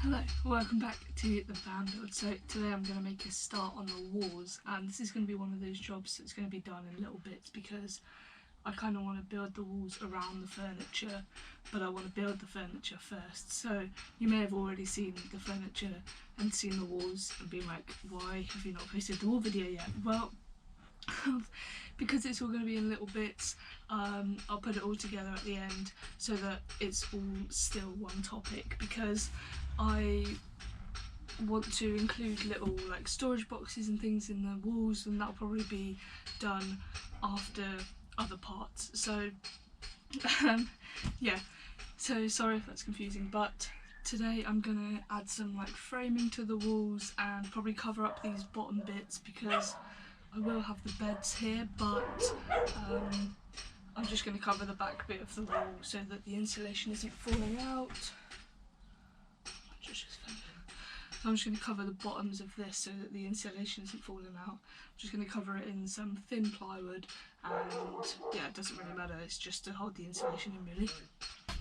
Hello, welcome back to the van build. So today I'm going to make a start on the walls, and this is going to be one of those jobs that's going to be done in little bits because I kind of want to build the walls around the furniture, but I want to build the furniture first. So you may have already seen the furniture and seen the walls and been like, why have you not posted the wall video yet? Well, because it's all going to be in little bits, I'll put it all together at the end so that it's all still one topic, because I want to include little like storage boxes and things in the walls, and that'll probably be done after other parts. So yeah, so sorry if that's confusing, but today I'm gonna add some like framing to the walls and probably cover up these bottom bits because I will have the beds here, but I'm just going to cover the back bit of the wall so that the insulation isn't falling out. I'm just going to cover the bottoms of this so that the insulation isn't falling out. I'm just going to cover it in some thin plywood, and yeah, it doesn't really matter, it's just to hold the insulation in really.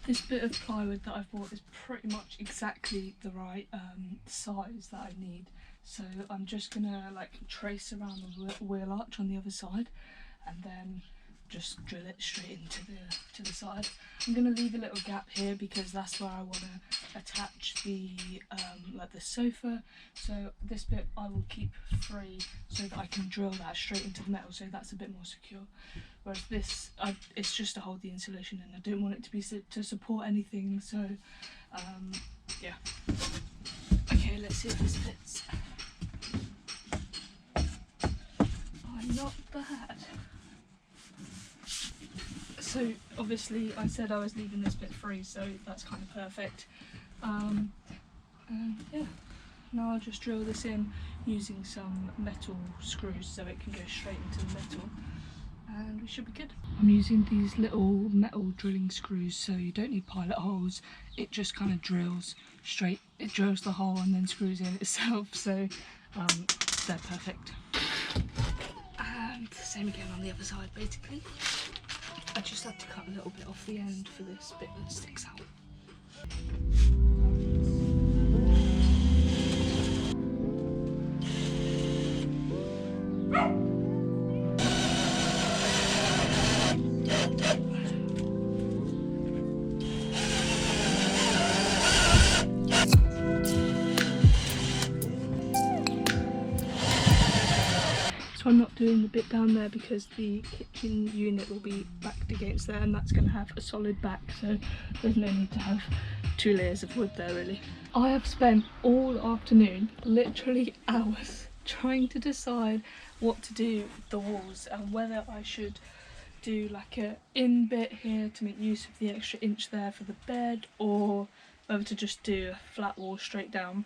This bit of plywood that I've bought is pretty much exactly the right size that I need. So I'm just gonna like trace around the wheel arch on the other side, and then just drill it straight into the side. I'm gonna leave a little gap here because that's where I want to attach the like the sofa. So this bit I will keep free so that I can drill that straight into the metal, so that's a bit more secure. Whereas this, it's just to hold the insulation in. I don't want it to be to support anything. So yeah. Okay, let's see if this fits. Not bad. So obviously I said I was leaving this bit free, so that's kind of perfect. Yeah, now I'll just drill this in using some metal screws so it can go straight into the metal, and we should be good. I'm using these little metal drilling screws, so you don't need pilot holes. It just kind of drills straight. It drills the hole and then screws in itself, so they're perfect. Same again on the other side basically. I just had to cut a little bit off the end for this bit that sticks out. So I'm not doing the bit down there because the kitchen unit will be backed against there, and that's going to have a solid back, so there's no need to have 2 layers of wood there really. I have spent all afternoon, literally hours, trying to decide what to do with the walls and whether I should do like a in bit here to make use of the extra inch there for the bed, or whether to just do a flat wall straight down.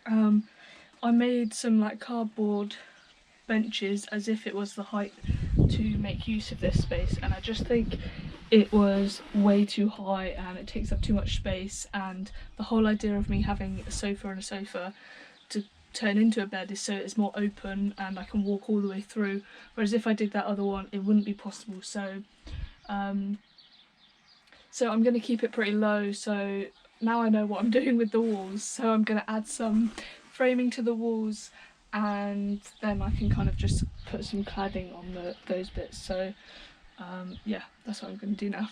I made some like cardboard benches as if it was the height to make use of this space, and I just think it was way too high and it takes up too much space, and the whole idea of me having a sofa and a sofa to turn into a bed is so it's more open and I can walk all the way through, whereas if I did that other one it wouldn't be possible. So so I'm going to keep it pretty low. So now I know what I'm doing with the walls, so I'm going to add some framing to the walls, and then I can kind of just put some cladding on those bits. So yeah, that's what I'm going to do now.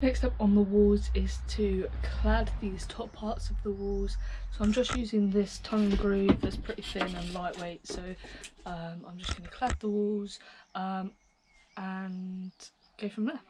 Next up on the walls is to clad these top parts of the walls. So I'm just using this tongue and groove that's pretty thin and lightweight. So I'm just going to clad the walls and go from there.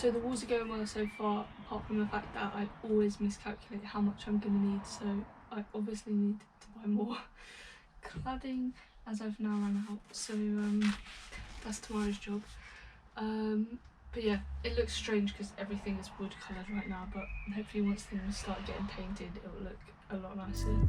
So the walls are going well so far, apart from the fact that I always miscalculate how much I'm going to need, so I obviously need to buy more cladding as I've now run out, so that's tomorrow's job. But yeah, it looks strange because everything is wood coloured right now, but hopefully once things start getting painted it will look a lot nicer.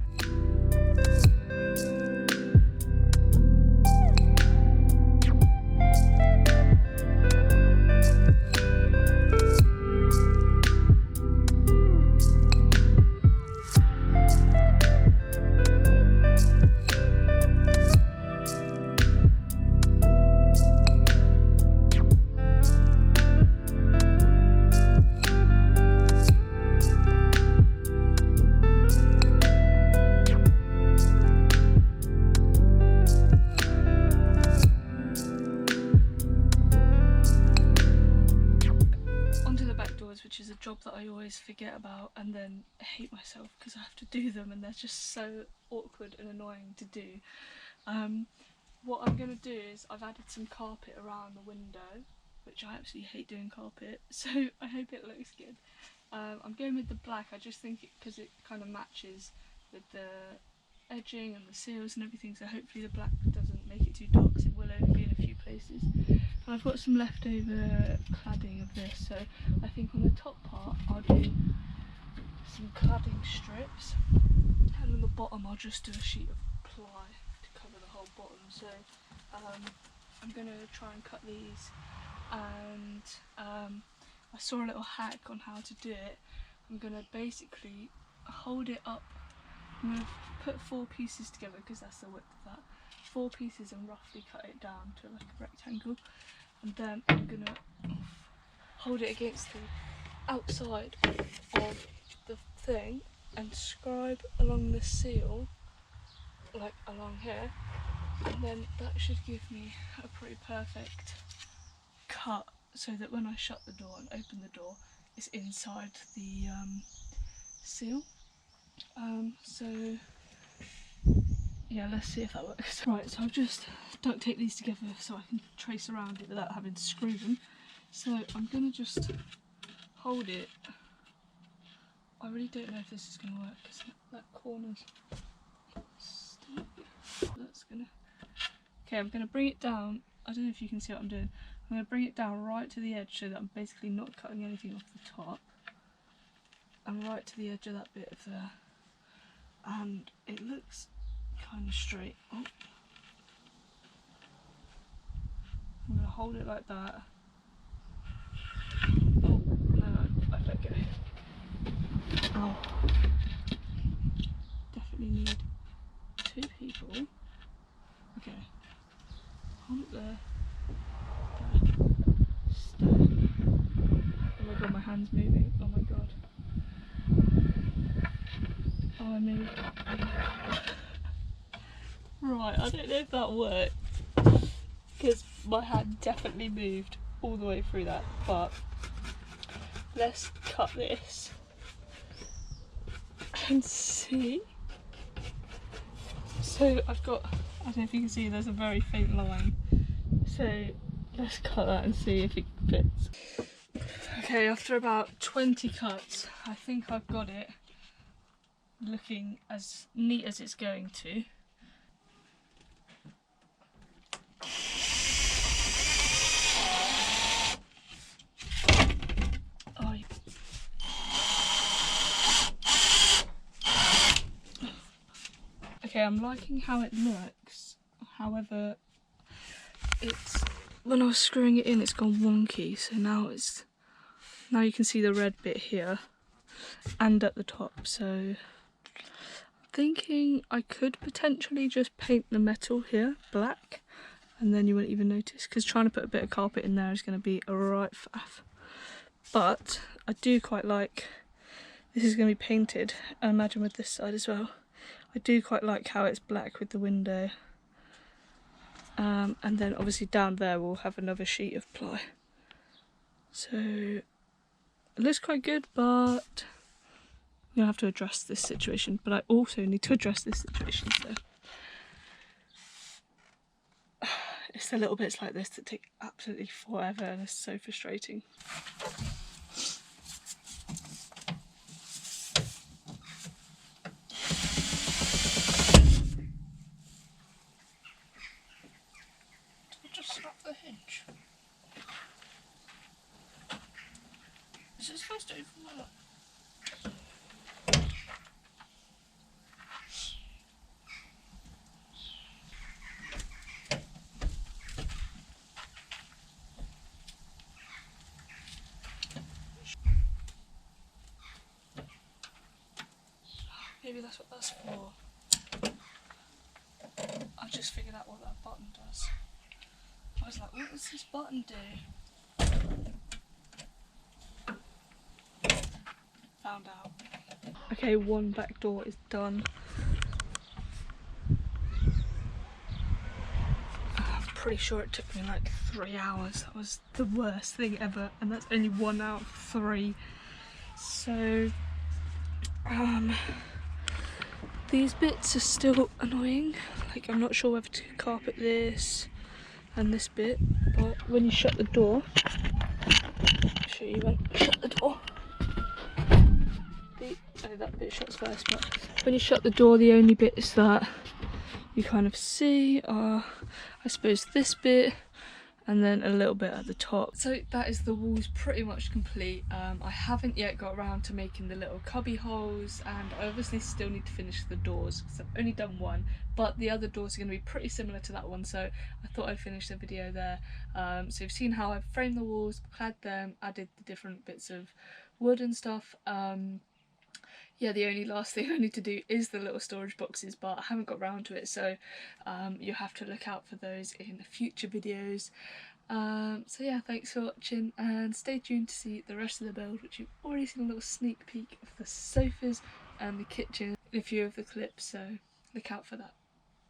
Which is a job that I always forget about and then hate myself because I have to do them and they're just so awkward and annoying to do. What I'm going to do is I've added some carpet around the window, which I absolutely hate doing carpet, so I hope it looks good. I'm going with the black, I just think because it kind of matches with the edging and the seals and everything, so hopefully the black doesn't make it too dark because it will only be in a few places. And I've got some leftover cladding of this, so I think on the top part I'll do some cladding strips, and on the bottom I'll just do a sheet of ply to cover the whole bottom. So I'm going to try and cut these, and I saw a little hack on how to do it. I'm going to basically hold it up. I'm going to put 4 pieces together because that's the width of that. 4 pieces and roughly cut it down to like a rectangle, and then I'm going to hold it against the outside of the thing and scribe along the seal, like along here, and then that should give me a pretty perfect cut so that when I shut the door and open the door it's inside the seal. So yeah, let's see if that works. Right, so I've just duct taped these together so I can trace around it without having to screw them. So I'm going to just hold it. I really don't know if this is going to work because that corner's stuck. That's going to... Okay, I'm going to bring it down. I don't know if you can see what I'm doing. I'm going to bring it down right to the edge so that I'm basically not cutting anything off the top. And right to the edge of that bit of there. And it looks kind of straight. Oh. I'm going to hold it like that. Oh, no, I let go. Oh. Definitely need 2 people. Okay. Hold it there. Stay. Oh my god, my hand's moving. Oh my god. Oh, I moved. Right, I don't know if that worked because my hand definitely moved all the way through that, but let's cut this and see. So I've got, I don't know if you can see, there's a very faint line, so let's cut that and see if it fits. Okay, after about 20 cuts I think I've got it looking as neat as it's going to. Okay, I'm liking how it looks, however, it's, when I was screwing it in it's gone wonky, so now you can see the red bit here and at the top, so I'm thinking I could potentially just paint the metal here black and then you won't even notice, because trying to put a bit of carpet in there is going to be a right faff. But I do quite like, this is going to be painted, I imagine with this side as well. I do quite like how it's black with the window, and then obviously down there we'll have another sheet of ply. So it looks quite good, but I'm going to have to address this situation, but I also need to address this situation, so It's the little bits like this that take absolutely forever and are so frustrating. Just snap the hinge. Is it supposed to even work? Maybe that's what that's for. I just figured out what that button does. I was like, what does this button do? Found out. Okay, one back door is done. I'm pretty sure it took me like 3 hours. That was the worst thing ever, and that's only 1 out of 3. So, these bits are still annoying. Like, I'm not sure whether to carpet this and this bit, but when you shut the door, I'll show you when you shut the door. Oh, that bit shuts first, but when you shut the door, the only bits that you kind of see are, I suppose, this bit and then a little bit at the top. So that is the walls pretty much complete. I haven't yet got around to making the little cubby holes, and I obviously still need to finish the doors because I've only done one, but the other doors are going to be pretty similar to that one, so I thought I'd finish the video there. So you've seen how I've framed the walls, clad them, added the different bits of wood and stuff. Yeah, the only last thing I need to do is the little storage boxes, but I haven't got around to it, so you'll have to look out for those in future videos. So yeah, thanks for watching, and stay tuned to see the rest of the build, which you've already seen a little sneak peek of the sofas and the kitchen in a few of the clips, so look out for that.